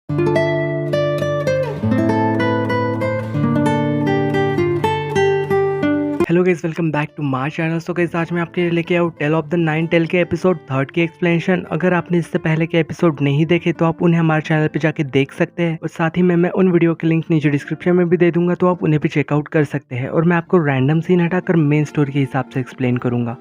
Hello guys, welcome back to my channel. So guys, आज मैं आपके लिए लेके आया हूँ tale of the nine tail के एपिसोड 3 की एक्सप्लेनेशन। अगर आपने इससे पहले के एपिसोड नहीं देखे तो आप उन्हें हमारे चैनल पे जाके देख सकते हैं, और साथ ही में मैं उन वीडियो के लिंक नीचे डिस्क्रिप्शन में भी दे दूंगा, तो आप उन्हें भी चेकआउट कर सकते हैं। और मैं आपको रैंडम सीन हटाकर मेन स्टोरी के हिसाब से एक्सप्लेन करूंगा।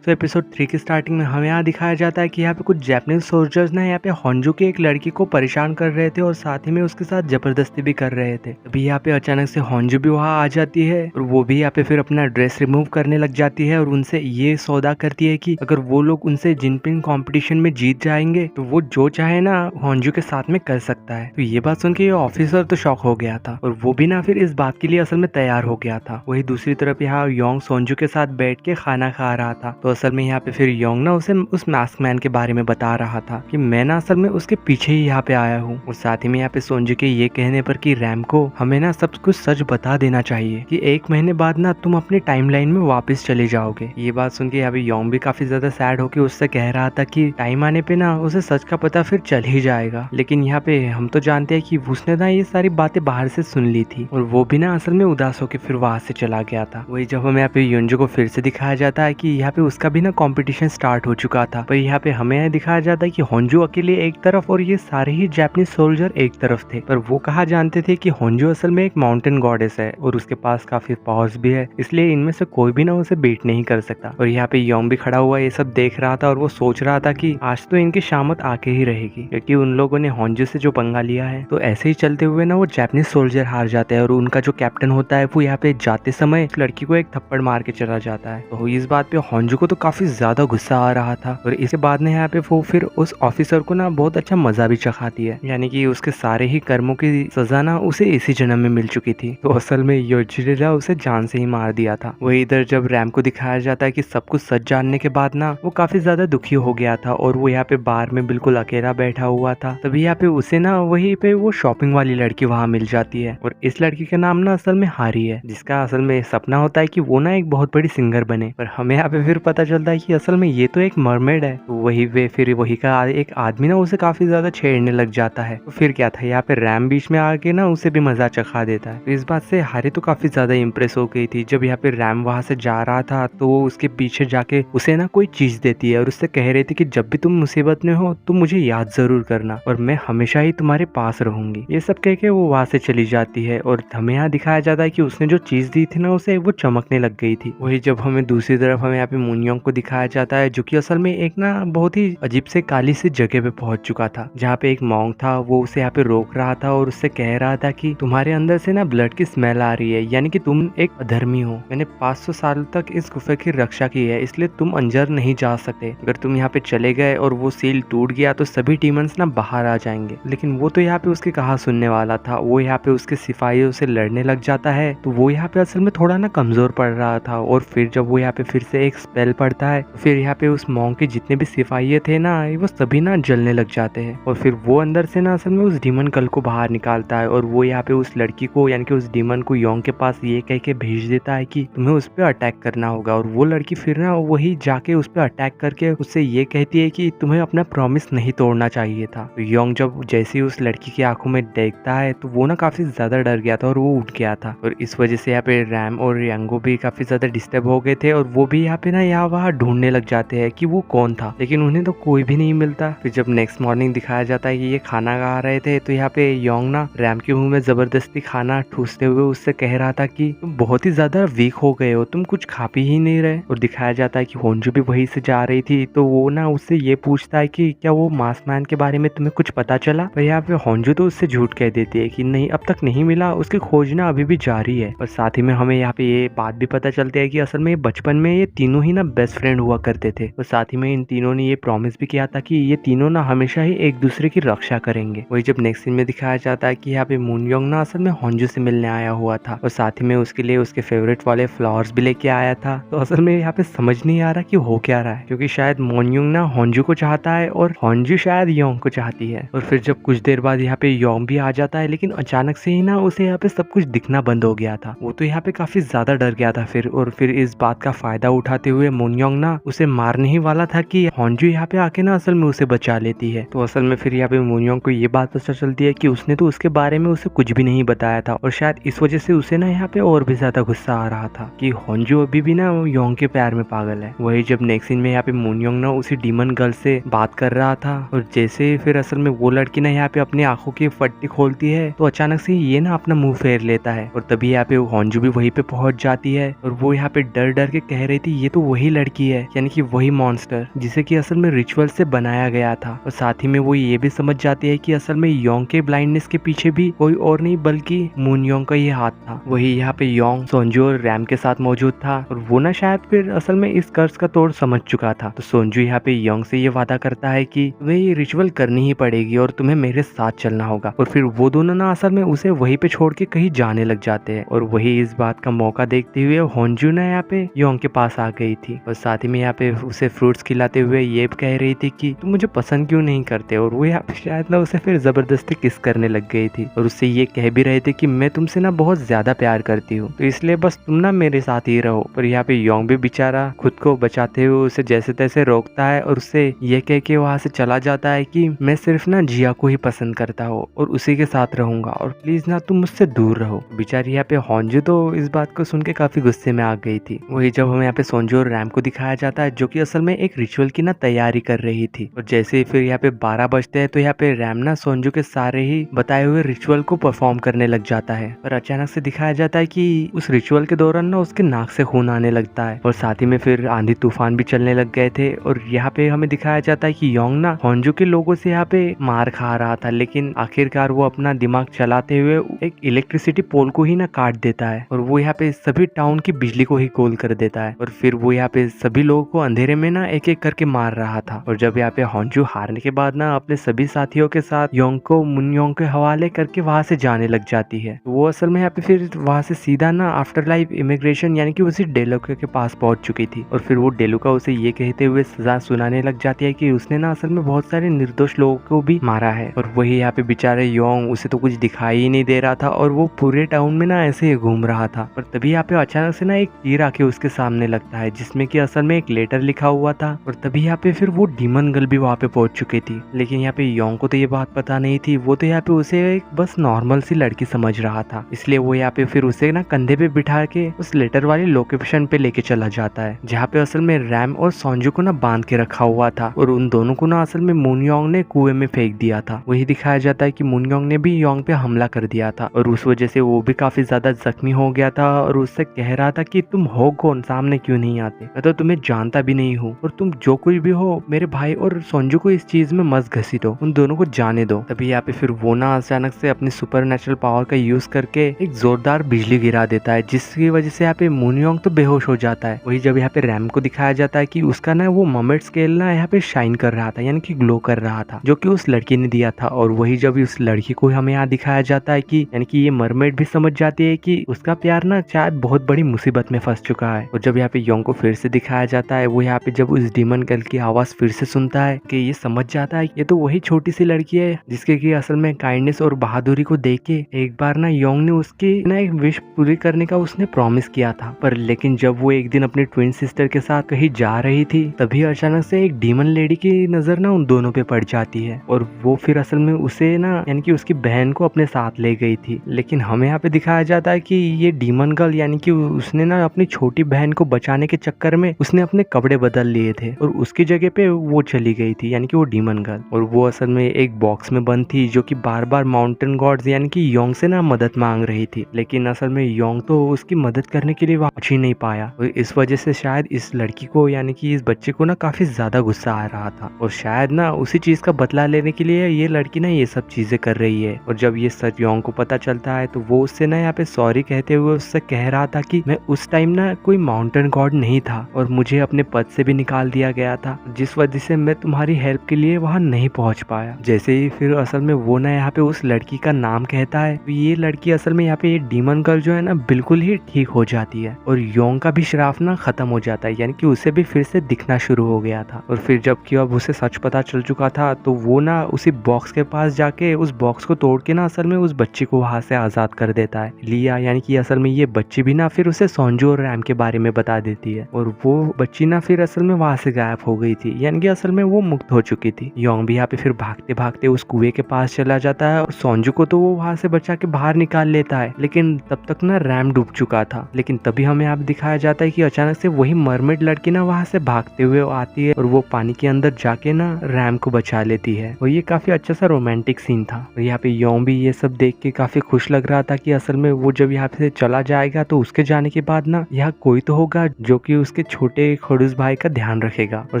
तो एपिसोड 3 की स्टार्टिंग में हमें यहाँ दिखाया जाता है कि यहाँ पे कुछ जापानीज सोल्जर्स ना यहाँ पे होंजू की एक लड़की को परेशान कर रहे थे और साथ ही में उसके साथ जबरदस्ती भी कर रहे थे। तभी यहाँ पे अचानक से होंजू भी वहाँ आ जाती है और वो भी यहाँ पे फिर अपना ड्रेस रिमूव करने लग जाती है और उनसे ये सौदा करती है कि अगर वो लोग उनसे जिनपिंग कंपटीशन में जीत जाएंगे तो वो जो चाहे ना होंजू के साथ में कर सकता है। तो ये बात सुन के ये ऑफिसर तो शॉक हो गया था और वो भी ना फिर इस बात के लिए असल में तैयार हो गया था। वही दूसरी तरफ यहाँ योंग सोंजू के साथ बैठ के खाना खा रहा था। तो असल में यहाँ पे फिर योंग ना उसे उस मास्क मैन के बारे में बता रहा था कि मैं ना असल में उसके पीछे ही यहाँ पे आया हूँ। और साथ ही में यहाँ पे सोंजू के ये कहने पर कि रैम को हमें ना सब कुछ सच बता देना चाहिए कि 1 महीने बाद ना तुम अपनी टाइमलाइन में वापस चले जाओगे। ये बात सुन के यहाँ पे योंग भी काफी ज्यादा सैड होके उससे कह रहा था कि टाइम आने पे ना उसे सच का पता फिर चल ही जाएगा। लेकिन यहाँ पे हम तो जानते हैं कि उसने ना ये सारी बातें बाहर से सुन ली थी और वो भी ना असल में उदास होके फिर वहां से चला गया था। वही जब हमें यहाँ पे योंजू को फिर से दिखाया जाता है कि यहाँ पे उसका भी ना कंपटीशन स्टार्ट हो चुका था, पर यहाँ पे हमें दिखाया जाता है कि होंजू अकेले एक तरफ और ये सारे ही जापानीज सोल्जर एक तरफ थे। पर वो कहा जानते थे कि होंजू असल में एक माउंटेन गॉडेस है और उसके पास काफी पावर्स भी है, इसलिए इनमें से कोई भी ना उसे बीट नहीं कर सकता। और यहाँ पे योंग भी खड़ा हुआ ये सब देख रहा था और वो सोच रहा था कि आज तो इनकी शामत आके ही रहेगी, क्योंकि उन लोगों ने होंजू से जो पंगा लिया है। तो ऐसे ही चलते हुए ना वो जापानीज सोल्जर हार जाते हैं और उनका जो कैप्टन होता है वो यहाँ पे जाते समय उस लड़की को एक थप्पड़ मार के चला जाता है। तो इस बात पे होंजू को तो काफी ज्यादा गुस्सा आ रहा था और इसके बाद में यहाँ पे वो फिर उस ऑफिसर को ना बहुत अच्छा मजा भी चखाती है, यानी कि उसके सारे ही कर्मों की सजा ना उसे इसी जन्म में मिल चुकी थी। तो असल में योजिरा उसे जान से ही मार दिया था। वही इधर जब रैम को दिखाया जाता है कि सब कुछ सच जानने के बाद ना वो काफी ज्यादा दुखी हो गया था और वो यहाँ पे बार में बिल्कुल अकेला बैठा हुआ था। तभी यहाँ पे उसे ना वही पे वो शॉपिंग वाली लड़की वहाँ मिल जाती है और इस लड़की का नाम ना असल में हारी है, जिसका असल में सपना होता है कि वो ना एक बहुत बड़ी सिंगर बने। पर हमें यहाँ पे फिर पता चलता है कि असल में ये तो एक मरमेड है। तो वही का एक आदमी ना उसे काफी ज्यादा छेड़ने लग जाता है। तो फिर क्या था, यहाँ पे रैम बीच में आके ना उसे भी मजा चखा देता है। तो इस बात से हारी तो काफी ज्यादा इम्प्रेस हो गई थी। जब यहाँ पे रैम वहां से जा रहा था तो वो उसके पीछे जाके उसे ना कोई चीज देती है और उससे कह रही थी कि जब भी तुम मुसीबत में हो तो मुझे याद जरूर करना और मैं हमेशा ही तुम्हारे पास रहूंगी। ये सब कह के वो वहां से चली जाती है और हमें यहाँ दिखाया जाता है कि उसने जो चीज दी थी ना उसे वो चमकने लग गई थी। वही जब हमें दूसरी तरफ हमें यहाँ पे मुनयोंग को दिखाया जाता है, जो कि असल में एक ना बहुत ही अजीब से काली सी जगह पे पहुंच चुका था, जहाँ पे एक मॉन्क था। वो उसे यहाँ पे रोक रहा था और उससे कह रहा था कि तुम्हारे अंदर से ना ब्लड की स्मेल आ रही है, यानी कि तुम एक अधर्मी हो। मैंने 500 साल तक इस गुफा की रक्षा की है, इसलिए तुम अंदर नहीं जा सकते। अगर तुम यहाँ पे चले गए और वो सील टूट गया तो सभी डीमंस ना बाहर आ जाएंगे। लेकिन वो तो यहाँ पे उसकी कहा सुनने वाला था। वो यहाँ पे उसके सिपाहियों से लड़ने लग जाता है। तो वो यहाँ पे असल में थोड़ा ना कमजोर पड़ रहा था और फिर जब वो यहाँ पे फिर से एक स्पेल पड़ता है तो फिर यहाँ पे उस मॉन्क के जितने भी सिपाही थे ना वो सभी ना जलने लग जाते हैं। और फिर वो अंदर से ना असल में उस डीमन कल को बाहर निकालता है और वो यहाँ पे उस लड़की को यानी कि उस डीमन को योंग के पास ये कह के भेज देता है कि तुम्हें उस पर अटैक करना होगा। और वो लड़की फिर ना वही जाके उस पर अटैक करके उससे ये कहती है कि तुम्हें अपना प्रॉमिस नहीं तोड़ना चाहिए था। तो योंग जब जैसे ही उस लड़की की आंखों में देखता है तो वो ना काफी ज्यादा डर गया था और वो उठ गया था। और इस वजह से यहाँ पे रैम और यांगो भी काफी ज्यादा डिस्टर्ब हो गए थे और वो भी यहाँ पे ना यहाँ वहाँ ढूंढने लग जाते हैं कि वो कौन था, लेकिन उन्हें तो कोई भी नहीं मिलता। फिर जब नेक्स्ट मॉर्निंग दिखाया जाता है कि ये खाना खा रहे थे तो यहाँ पे योंग ना रैम के मुंह में जबरदस्ती खाना ठूसते हुए उससे कह रहा था कि तुम बहुत ही ज्यादा वीक हो गए हो, तुम कुछ खा पी ही नहीं रहे। और दिखाया जाता है कि होंजू भी वहीं से जा रही थी तो वो ना उससे ये पूछता है कि क्या वो मास्कमैन के बारे में तुम्हें कुछ पता चला। पर यहाँ पे होंजू तो उससे झूठ कह देती है कि नहीं, अब तक नहीं मिला, उसकी खोज ना अभी भी जारी है। और साथ ही में हमें यहाँ पे ये बात भी पता चलती है कि असल में बचपन में ये तीनों ही ना बेस्ट फ्रेंड हुआ करते थे और साथ ही में इन तीनों ने ये प्रॉमिस भी किया था कि ये तीनों ना हमेशा ही एक दूसरे की रक्षा करेंगे। वही जब नेक्स्ट सीन में दिखाया जाता है कि यहाँ पे मुनयोंग ना असल में होंजू से मिलने आया हुआ था और साथ ही में उसके लिए उसके फेवरेट वाले फ्लावर्स भी लेके आया था। तो असल में यहाँ पे समझ नहीं आ रहा कि हो क्या रहा है, क्योंकि शायद मुनयोंग ना होंजू को चाहता है और होंजू शायद योंग को चाहती है। और फिर जब कुछ देर बाद यहाँ पे योंग भी आ जाता है, लेकिन अचानक से ही ना उसे यहाँ पे सब कुछ दिखना बंद हो गया था। वो तो यहाँ पे काफी ज्यादा डर गया था फिर। और फिर इस बात का फायदा उठाते हुए मुनयोंग ना उसे मारने ही वाला था कि हॉन्जू यहाँ पे आके ना असल में उसे बचा लेती है। तो असल में फिर यहाँ पे मुनयोंग को ये बात पता चलती है कि उसने तो उसके बारे में उसे कुछ भी नहीं बताया था और शायद इस वजह से उसे ना यहाँ पे और भी ज्यादा गुस्सा आ रहा था कि हॉन्जू अभी भी ना योंग के प्यार में पागल है। वही जब नेक्स्ट सीन में यहाँ पे मुनयोंग ना उसी डीमन गर्ल से बात कर रहा था और जैसे फिर असल में वो लड़की ना यहाँ पे अपनी आंखों की पट्टी खोलती है तो अचानक से ये ना अपना मुंह फेर लेता है और तभी यहाँ पे हॉन्जू भी वहीं पे पहुंच जाती है और वो यहाँ पे डर डर के कह रही थी ये तो वही लड़की है, यानी कि वही मॉन्स्टर जिसे कि असल में रिचुअल से बनाया गया था। और साथ ही में वो ये भी समझ जाती है कि असल में योंग के ब्लाइंडनेस के पीछे भी कोई और नहीं बल्कि मुनयोंग का ही हाथ था। वही यहाँ पे योंग, सोंजू और रैम के साथ मौजूद था और वो ना शायद फिर असल में इस कर्ज का तोड़ समझ चुका था। तो सोंजू यहाँ पे योंग से ये वादा करता है कि तुम्हें ये रिचुअल करनी ही पड़ेगी और तुम्हें मेरे साथ चलना होगा। और फिर वो दोनों ना असल में उसे वहीं पे छोड़ के कहीं जाने लग जाते हैं और वही इस बात का मौका देखते हुए होंजू ना यहाँ पे योंग के पास आ गई थी और साथ ही में यहाँ पे उसे फ्रूट्स खिलाते हुए ये कह रही थी कि तुम मुझे पसंद क्यों नहीं करते। और वो यहाँ पे शायद ना उसे फिर जबरदस्ती किस करने लग गई थी और उससे ये कह भी रहे थे कि मैं तुमसे ना बहुत ज्यादा प्यार करती हूँ, तो इसलिए बस तुम ना मेरे साथ ही रहो। पर यहाँ पे योंग भी बेचारा खुद को बचाते हुए उसे जैसे तैसे रोकता है और उसे ये कह के वहां से चला जाता है कि मैं सिर्फ ना जिया को ही पसंद करता हूँ और उसी के साथ रहूंगा और प्लीज ना तुम मुझसे दूर रहो। बेचारी यहाँ पे होंजू तो इस बात को सुन के काफी गुस्से में आ गई थी। वही जब हमें यहाँ पे सोंजू और रैम को दिखाया जाता है जो कि असल में एक रिचुअल की ना तैयारी कर रही थी और जैसे फिर यहाँ पे 12 बजते हैं तो यहाँ पे रैम ना सोंजू के सारे ही बताए हुए रिचुअल को परफॉर्म करने लग जाता है। पर अचानक से दिखाया जाता है कि उस रिचुअल के दौरान ना उसके नाक से खून आने लगता है और साथ ही में फिर आंधी तूफान भी चलने लग गए थे। और यहाँ पे हमें दिखाया जाता है कि योंग ना होंजू के लोगों से यहाँ पे मार खा रहा था, लेकिन आखिरकार वो अपना दिमाग चलाते हुए एक इलेक्ट्रिसिटी पोल को ही ना काट देता है और वो यहाँ पे सभी टाउन की बिजली को ही गोल कर देता है। और फिर वो यहाँ पे सभी लोगों को अंधेरे में ना एक एक करके मार रहा था। और जब यहाँ पे होंजू हारने के बाद ना अपने सभी साथियों के साथ योंग को मुनयोंग के हवाले करके वहां से जाने लग जाती है। वो असल में यहाँ पे फिर वहां से सीधा ना आफ्टर लाइफ इमिग्रेशन यानी कि उसी डेलुका के पास पहुंच चुकी थी और फिर वो डेलुका उसे ये कहते हुए सजा सुनाने लग जाती है कि उसने ना असल में बहुत सारे निर्दोष लोगों को भी मारा है। और वही यहाँ पे बेचारे योंग, उसे तो कुछ दिखाई ही नहीं दे रहा था और वो पूरे टाउन में ना ऐसे ही घूम रहा था। और तभी यहाँ पे अचानक से ना एक तीर आके उसके सामने लगता है जिसमें कि असल में एक लेटर लिखा हुआ था। और तभी यहाँ पे फिर वो डीमन गर्ल भी वहाँ पे पहुंच चुकी थी, लेकिन यहाँ पे योंग को तो ये बात पता नहीं थी। वो तो यहाँ पे उसे एक बस नॉर्मल सी लड़की समझ रहा था, इसलिए वो यहाँ पे फिर उसे ना कंधे पे बिठा के उस लेटर वाली लोकेशन पे लेके चला जाता है जहाँ पे असल में रैम और सोंजू को ना बांध के रखा हुआ था और उन दोनों को ना असल में मुनयोंग ने कुएं में फेंक दिया था। वही दिखाया जाता है कि मुनयोंग ने भी योंग पे हमला कर दिया था और उस वजह से वो भी काफी ज्यादा जख्मी हो गया था और उससे कह रहा था कि तुम हो कौन, सामने क्यों नहीं आते, मैं तो तुम्हें जानता भी नहीं हूँ और तुम जो कुछ भी हो मेरे भाई और सोंजू को इस चीज में मत घसीटो, उन दोनों को जाने दो। तभी यहाँ पे फिर वो ना अचानक से अपनी सुपर पावर का यूज करके एक जोरदार बिजली गिरा देता है जिसकी वजह से यहाँ पे मुनयोंग तो बेहोश हो जाता है। वही जब यहाँ पे रैम को दिखाया जाता है कि उसका ना वो मर्मेड स्केल ना यहाँ पे शाइन कर रहा था यानी कि ग्लो कर रहा था जो कि उस लड़की ने दिया था। और वही जब उस लड़की को हमें यहाँ दिखाया जाता है कि यानी कि ये मरमेड भी समझ जाती है कि उसका प्यार ना शायद बहुत बड़ी मुसीबत में फंस चुका है। और जब यहाँ पे योंग को फिर से दिखाया जाता है, वो यहाँ पे जब उस डीमन गर्ल की आवाज फिर से सुनता है कि ये समझ जाता है ये तो वही छोटी सी लड़की है जिसके की असल में काइंडनेस और बहादुरी को देख के एक बार ना योंग ने उसकी ना एक विश पूरी करने का उसने प्रॉमिस किया था। पर लेकिन जब वो एक दिन अपनी ट्विन सिस्टर के साथ कहीं जा रही थी तभी अचानक से एक डीमन लेडी की नजर ना उन दोनों पे पड़ जाती है और वो फिर असल में उसे ना यानी कि उसकी बहन को अपने साथ ले गई थी। लेकिन हमें यहाँ पे दिखाया जाता है कि ये डीमन गर्ल यानी कि उसने ना अपनी छोटी बहन को बचाने के चक्कर में उसने अपने कपड़े बदल लिए थे और उसकी जगह पे वो चली गई थी यानी कि वो डीमन गर्ल। और वो असल में एक बॉक्स में बंद थी जो कि बार बार माउंटेन गॉड्स यानी कि योंग से ना मदद मांग रही थी, लेकिन असल में योंग तो उसकी मदद करने के लिए पहुंच ही नहीं पाया और इस वजह से शायद इस लड़की को यानी कि इस बच्चे को ना काफी ज्यादा गुस्सा आ रहा था और शायद ना उसी चीज का बदला लेने के लिए ये लड़की ना ये सब चीजें कर रही है। और जब ये सच योंग को पता चलता है तो वो उससे ना यहाँ पे सॉरी कहते हुए उससे कह रहा था कि मैं उस टाइम ना कोई माउंटेन गॉड नहीं था और मुझे अपने पद से भी निकाल दिया गया था जिस वजह से मैं तुम्हारी हेल्प के लिए वहां नहीं पहुंच पाया। जैसे ही फिर असल में वो ना यहाँ पे उस लड़की का नाम कहता है तो ये लड़की असल में यहाँ पे ये डीमन गर्ल जो है ना बिल्कुल ही ठीक हो जाती है और योंग का भी श्राप ना खत्म हो जाता है यानी कि उसे भी फिर से दिखना शुरू हो गया था। और फिर जबकि अब उसे सच पता चल चुका था तो वो ना उसी बॉक्स के पास जाके उस बॉक्स को तोड़ के ना असल में उस बच्ची को वहां से आजाद कर देता है लिया, यानी कि असल में ये बच्ची भी ना फिर उसे सोंजू और रैम के बारे में बता देती है। और और वो बच्ची ना फिर असल में वहाँ से गायब हो गई थी, यानी कि असल में वो मुक्त हो चुकी थी। योंग भी यहाँ पे फिर भागते भागते उस कुएं के पास चला जाता है और सोंजू को तो वो वहाँ से बचा के बाहर निकाल लेता है, लेकिन तब तक ना रैम डूब चुका था। लेकिन तभी हमें यहाँ पे दिखाया जाता है कि अचानक से वही मरमेड लड़की ना वहाँ से भागते हुए आती है और वो पानी के अंदर जाके ना रैम को बचा लेती है और ये काफी अच्छा सा रोमांटिक सीन था। और यहाँ पे योंग भी ये सब देख के काफी खुश लग रहा था कि असल में वो जब यहाँ से चला जाएगा तो उसके जाने के बाद ना यहाँ कोई तो होगा जो कि उसके छोटे खड़ूस भाई का ध्यान रखेगा। और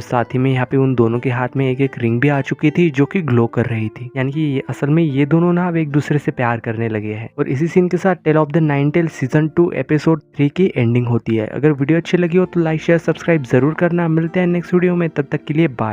साथ ही में यहाँ पे उन दोनों के हाथ में एक एक रिंग भी आ चुकी थी जो कि ग्लो कर रही थी, यानी कि असल में ये दोनों ना अब एक दूसरे से प्यार करने लगे हैं। और इसी सीन के साथ tale of the nine tail season 2 episode 3 की एंडिंग होती है। अगर वीडियो अच्छी लगी हो तो लाइक शेयर सब्सक्राइब जरूर करना। मिलते हैं नेक्स्ट वीडियो में, तब तक के लिए बाय।